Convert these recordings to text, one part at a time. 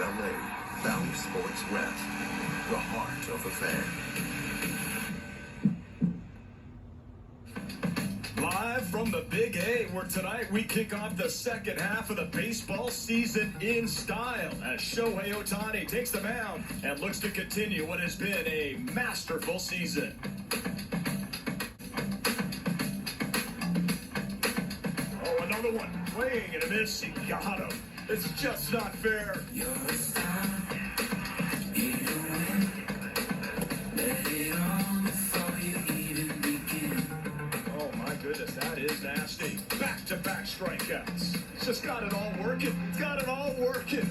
of LA, Bally Sports West, the heart of a fan. Live from the Big A, where tonight we kick off the second half of the baseball season in style as Shohei Ohtani takes the mound and looks to continue what has been a masterful season. Oh, another one, swing and a miss, he got him. It's just not fair. Goodness, that is nasty. Back-to-back strikeouts. It's just got it all working. It's got it all working.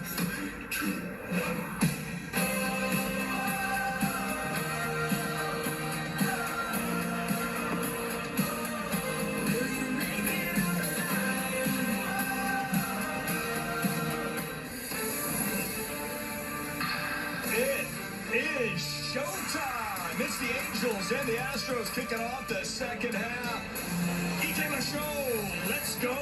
It is showtime. It's the Angels and the Astros kicking off the second half. Show. Let's go.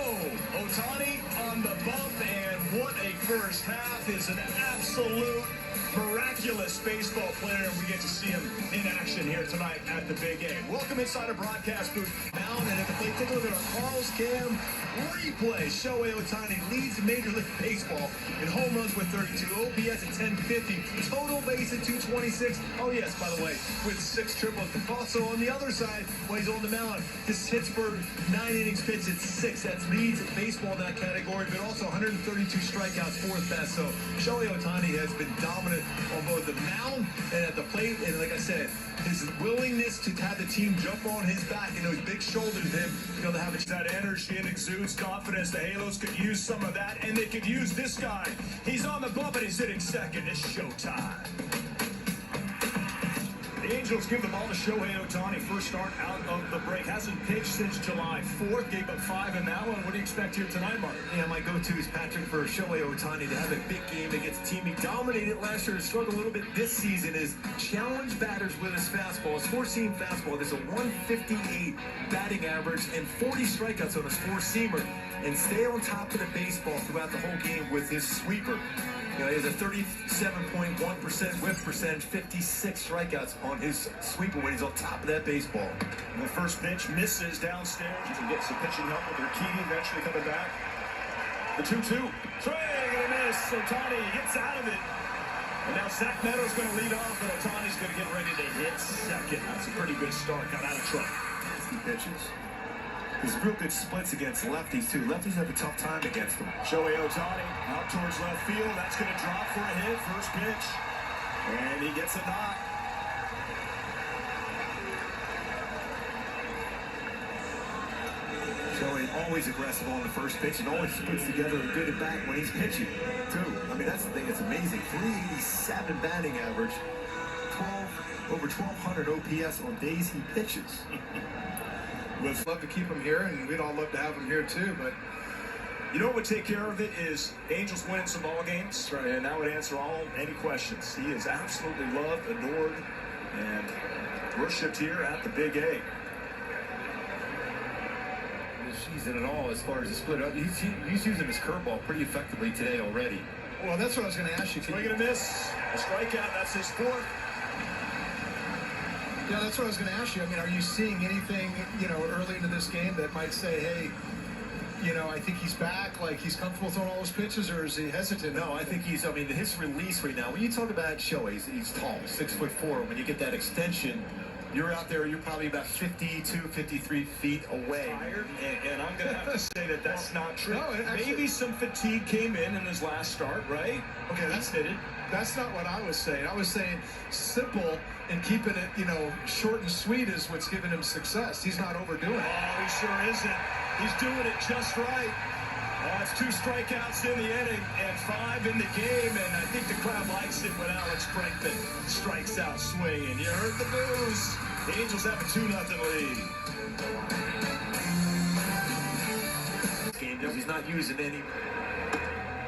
Ohtani on the bump, and what a first half. Is an absolute miraculous baseball player. We get to see him in action here tonight at the Big A. Welcome inside our broadcast booth. Now, and if they take a look at our Carl's Cam replay, Shohei Ohtani leads Major League Baseball in home runs with 32, OPS at 1050, total base at 226. Oh yes, by the way, with 6 triples. Also on the other side, when he's on the mound, his Pittsburgh 9 innings pitched at 6. That leads baseball in that category, but also 132 strikeouts, 4th best. So Shohei Ohtani has been dominant on both the mound and at the plate. And like I said, his willingness to have the team jump on his back and those big shoulders, him, you know, to have that energy and exudes confidence. The Halos could use some of that, and they could use this guy. He's on the bump and he's hitting second. It's showtime. The Angels give the ball to Shohei Ohtani. First start out of the break. Hasn't pitched since July 4th. Gave up 5 in that one. What do you expect here tonight, Mark? Yeah, my go-to is Patrick for Shohei Ohtani to have a big game against a team he dominated last year and struggled a little bit this season. Is challenge batters with his fastball. His 4-seam fastball. There's a 158 batting average and 40 strikeouts on his 4-seamer. And stay on top of the baseball throughout the whole game with his sweeper. You know, he has a 37.1% whiff percentage, 56 strikeouts on his sweeper when he's on top of that baseball. And the first pitch misses downstairs. You can get some pitching help with Urquidy eventually coming back. The 2-2. Swing and a miss. Ohtani gets out of it. And now Zach Meadows going to lead off, and Ohtani's going to get ready to hit second. That's a pretty good start. Got out of trouble. He pitches. There's real good splits against lefties, too. Lefties have a tough time against them. Shohei Ohtani out towards left field. That's going to drop for a hit. First pitch. And he gets a knock. Shohei always aggressive on the first pitch and always puts together a good at bat when he's pitching, too. I mean, that's the thing that's amazing. 387 batting average. Over 1,200 OPS on days he pitches. We'd love to keep him here, and we'd all love to have him here too, but you know what would take care of it is Angels winning some ball games, right? And that would answer any questions. He is absolutely loved, adored, and worshipped here at the Big A. He's in it all as far as the split up. He's using his curveball pretty effectively today already. Well, that's what I was going to ask you. Swing and a miss, a strikeout. That's his 4th. Yeah, that's what I was going to ask you. I mean, are you seeing anything, you know, early into this game that might say, hey, you know, I think he's back, like he's comfortable throwing all his pitches, or is he hesitant? No, I think I mean, his release right now, when you talk about Shohei, he's tall, 6'4". When you get that extension, you're out there, you're probably about 52, 53 feet away. And I'm going to have to say that that's not true. No, maybe some fatigue came in his last start, right? Okay, that's not what I was saying. I was saying simple and keeping it, you know, short and sweet is what's giving him success. He's not overdoing it. Oh, he sure isn't. He's doing it just right. That's 2 strikeouts in the inning and 5 in the game, and I think the crowd likes it when Alex Bregman strikes out swinging. You heard the boos. The Angels have a 2-0 lead. He's not using any.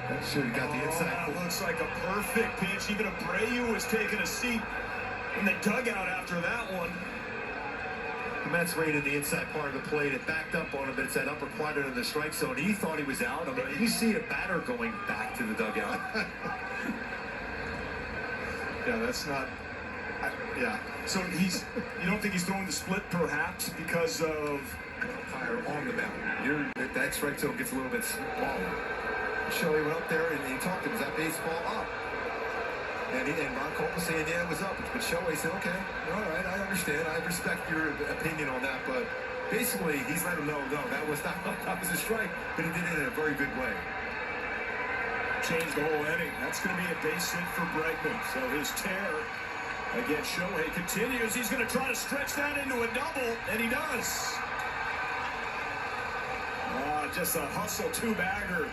That should have got the inside. That looks like a perfect pitch. Even Abreu was taking a seat in the dugout after that one. The Mets raided the inside part of the plate. It backed up on him, but it's that upper quadrant of the strike zone. He thought he was out. I mean, you see a batter going back to the dugout. Yeah, that's not. Yeah. So you don't think he's throwing the split perhaps because of Higher on the mound. That strike zone gets a little bit smaller. Shohei went up there and he talked to him. Is that baseball up? And Ron Cole was saying, yeah, it was up. But Shohei said, okay, all right, I understand. I respect your opinion on that. But basically, he's letting him know, no, that was not that was a strike. But he did it in a very good way. Changed the whole inning. That's going to be a base hit for Bregman. So his tear against Shohei continues. He's going to try to stretch that into a double, and he does. Just a hustle two-bagger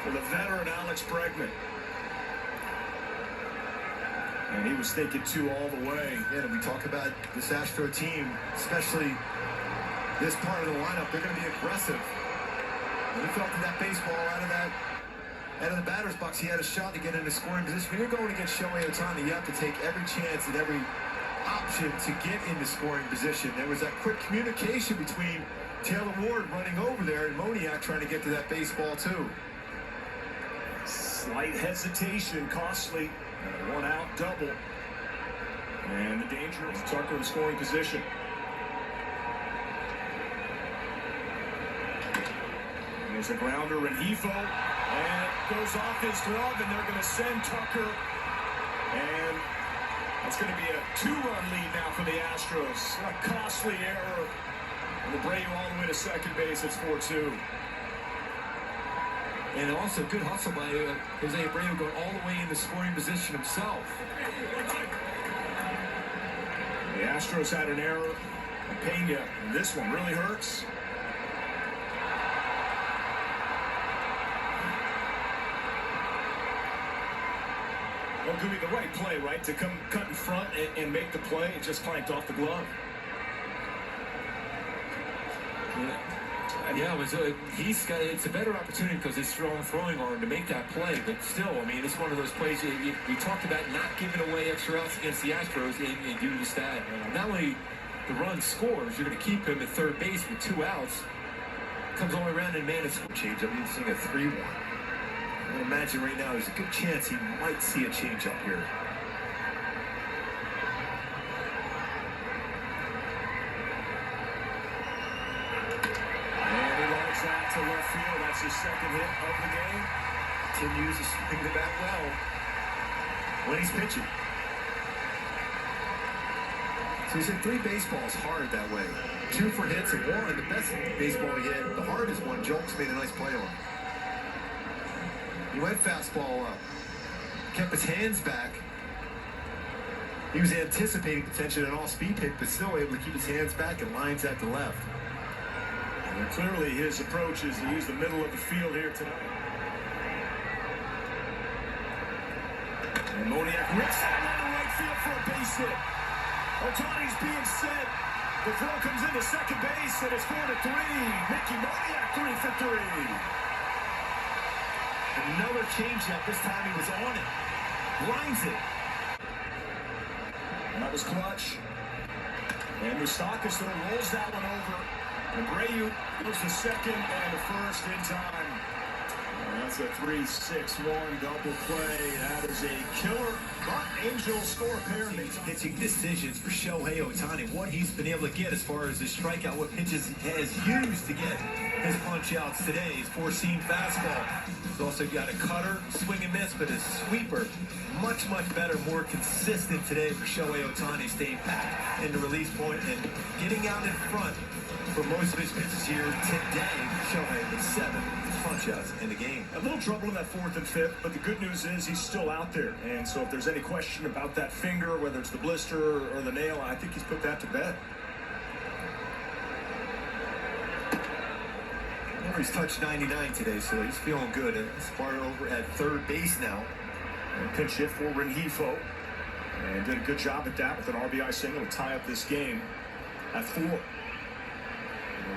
for the veteran Alex Bregman. And he was thinking two all the way. Yeah, and we talk about this Astro team, especially this part of the lineup. They're going to be aggressive. And he felt that baseball out of the batter's box. He had a shot to get into scoring position. When you're going against Shohei Ohtani, you have to take every chance and every option to get into scoring position. There was that quick communication between Taylor Ward running over there and Moniak trying to get to that baseball too. Slight hesitation, costly. And a one-out double. And the danger is Tucker in scoring position. There's a grounder in Hefo. And it goes off his glove, and they're going to send Tucker. And that's going to be a two-run lead now for the Astros. A costly error. And Abreu all the way to second base. It's 4-2. And also good hustle by Jose Abreu going all the way into scoring position himself. The Astros had an error. Pena, and this one really hurts. Well, could be the right play, right? To come cut in front and make the play. It just clanked off the glove. Yeah, it's a better opportunity because it's strong throwing arm to make that play. But still, I mean, it's one of those plays we talked about not giving away extra outs against the Astros and do just that. Not only the run scores, you're going to keep him at third base with 2 outs. Comes all the way around and man, it's change up. You're seeing a 3-1. I can imagine right now there's a good chance he might see a change up here. To left field. That's his second hit of the game. Continues to swing the bat well when he's pitching. So he's hit 3 baseballs hard that way. 2 for hits and 1. The best baseball he hit, the hardest one, Jolks made a nice play on. He went fastball up. Kept his hands back. He was anticipating potentially an off-speed hit, but still able to keep his hands back and lines at the left. And clearly his approach is to use the middle of the field here tonight. And Moniak rips that into right field for a base hit. Ohtani's being sent. The throw comes into second base, and it's 4-3. Mickey Moniak 3 for 3. Another changeup. This time he was on it. Lines it. And that was clutch. And Moustakas sort of rolls that one over. Abreu goes to second and the first in time. And that's a 3-6-1 double play. That is a killer. But Angels score a pair. Pitching decisions for Shohei Ohtani. What he's been able to get as far as his strikeout, what pitches he has used to get his punch outs today. His four-seam fastball. He's also got a cutter, swing and miss, but his sweeper much better, more consistent today for Shohei Ohtani, staying back in the release point and getting out in front for most of his pitches here today. Shohei with 7 punch-outs in the game. A little trouble in that 4th and 5th, but the good news is he's still out there. And so if there's any question about that finger, whether it's the blister or the nail, I think he's put that to bed. Well, he's touched 99 today, so he's feeling good. He's far over at third base now. And pinch hit for Renifo. And did a good job at that with an RBI single to tie up this game at 4.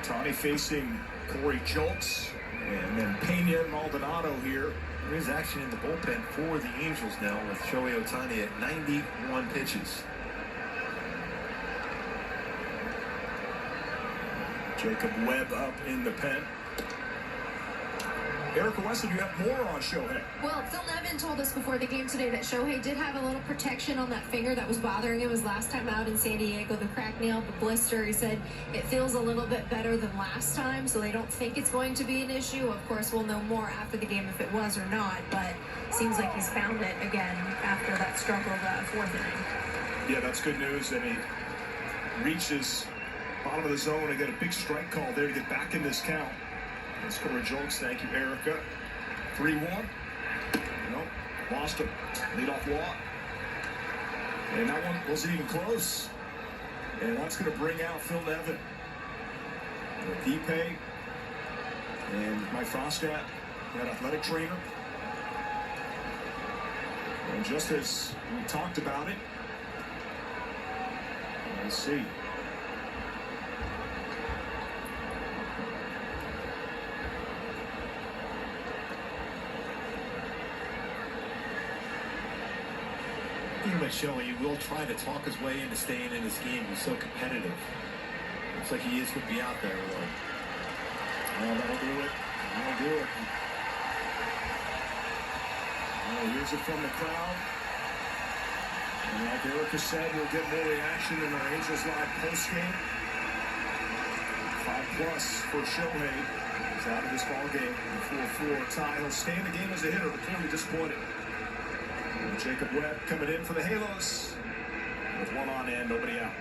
Ohtani facing Corey Jolks. And then Pena and Maldonado here. There is action in the bullpen for the Angels now with Shohei Ohtani at 91 pitches. Jacob Webb up in the pen. Erica Weston, you have more on Shohei. Well, Phil Nevin told us before the game today that Shohei did have a little protection on that finger that was bothering him his last time out in San Diego, the cracked nail, the blister. He said it feels a little bit better than last time, so they don't think it's going to be an issue. Of course, we'll know more after the game if it was or not, but seems like he's found it again after that struggle fourth inning. Yeah, that's good news. And he reaches bottom of the zone and get a big strike call there to get back in this count. Let's score jokes. Thank you, Erica. 3-1. Nope. Lost him. Leadoff walk. And that one wasn't even close. And that's going to bring out Phil Nevin. Dipe and Mike Frostat, that athletic trainer. And just as we talked about it, let's see. Think about Shohei, he will try to talk his way into staying in this game. He's so competitive. Looks like he is going to be out there. Oh, that'll do it. That'll do it. Oh, here's it from the crowd. And like Erica said, we'll get more reaction in our Angels Live postgame. 5+ for Shohei. He's out of this ball game. 4-4 tie. He'll stay in the game as a hitter, but clearly disappointed. Jacob Webb coming in for the Halos with one on and nobody out.